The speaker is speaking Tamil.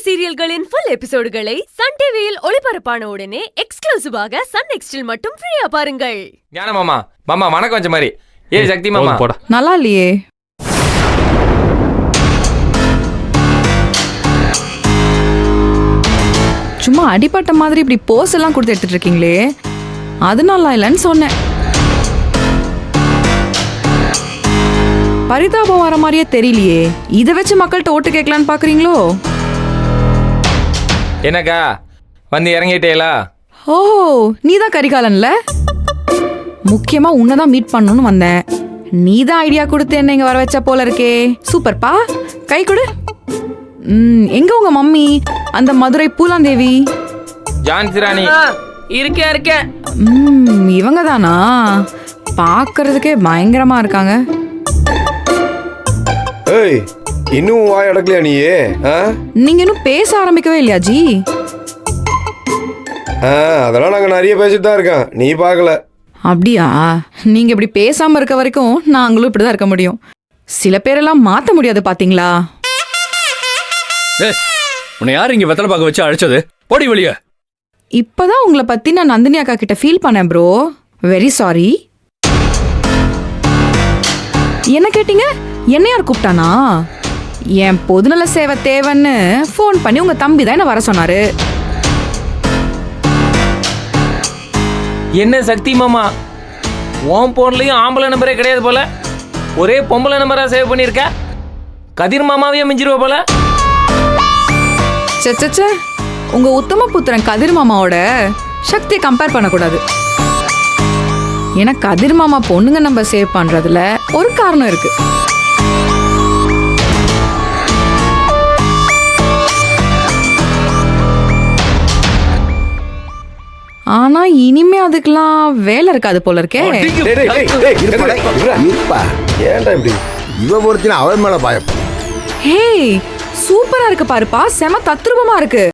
சீரியல்களின் ஃபுல் எபிசோடுகளை சன் டிவியில் ஒளிபரப்பான உடனே எக்ஸ்க்ளூசிவாக சன் நெக்ஸ்டில் மட்டும் ஃப்ரீயா பாருங்கள். ஞான மாமா மாமா வணக்கம் வச்ச மாதிரி. சக்தி மாமா போடா. நல்லா இல்லையே. சும்மா அடிப்பட்ட மாதிரி இப்படி போஸ் எல்லாம் கொடுத்து எடுத்துட்டு இருக்கீங்களே, அது நல்லா இல்லைன்னு சொன்னேன். பரிதாபம் வர மாதிரியே தெரியலையே. இதை வச்சு மக்கள்கிட்ட ஓட்டு கேட்கலான்னு பாக்குறீங்களோ? என்னக்கா வந்து இறங்கிட்டேலா? ஓஹோ, நீதான் கரிகாலன்ல. முக்கியமா உன்னதான் மீட் பண்ணணும்னு வந்தேன். நீதான் ஐடியா கொடுத்து என்ன இங்க வர வச்ச போல இருக்கே. சூப்பர்ப்பா, கை கொடு. எங்க உங்க மம்மி, அந்த மதுரை பூலாந்தேவி? ஜான்சி ராணி இருக்கேன். இவங்க தானா? பாக்குறதுக்கே பயங்கரமா இருக்காங்க. ஏய், இன்னும் வாய் அடக்கலையா நீயே? நீங்க இன்னும் பேச ஆரம்பிக்கவே இல்லையா ஜி? அதெல்லாம் நாங்க நிறைய பேசிட்டு தான் இருக்கோம், நீ பார்க்கல. அப்படியா? நீங்க இப்படி பேசாம இருக்க வரைக்கும் நாங்களும் இப்படிதான் இருக்க முடியும். சில பேரெல்லாம் மாத்த முடியாது பாத்தீங்களா? உன்னை யார் இங்க வெத்தலை பார்க்க வச்சு அழைச்சது? போடி வெளிய. இப்பதான் உங்களை பத்தி நான் நந்தினி அக்கா கிட்ட ஃபீல் பண்ணேன் ப்ரோ. Very sorry. என்ன கேட்டீங்க? என்ன யார் கூப்பிட்டானா? என் பொதுநல சேவை தேவைன்னு ஃபோன் பண்ணி உங்க தம்பி தான் என்ன வர சொன்னாரு. என்ன சக்தி மாமா, உன் போன்லயும் ஆம்பளை நம்பரே கிடையாது போல, ஒரே பொம்பளை நம்பரா சேவ் பண்ணிருக்க. கதிர் மாமாவையே மிஞ்சிருவ போல. சே, உங்க உத்தம புத்திரன் கதிர் மாமாவோட சக்தியை கம்பேர் பண்ணக்கூடாது. ஏன்னா கதிர் மாமா பொண்ணுங்க நம்பர் சேவ் பண்றதுல ஒரு காரணம் இருக்கு. ஆனா இனிமே அதுக்கெல்லாம் வேலை இருக்காது போல இருக்கே. ஏன்டா இப்படி? இவ ஒருத்தின அவன் மேல பாயம். ஹே, சூப்பரா இருக்கு பாருப்பா, செம தத்ரூபமா இருக்கு.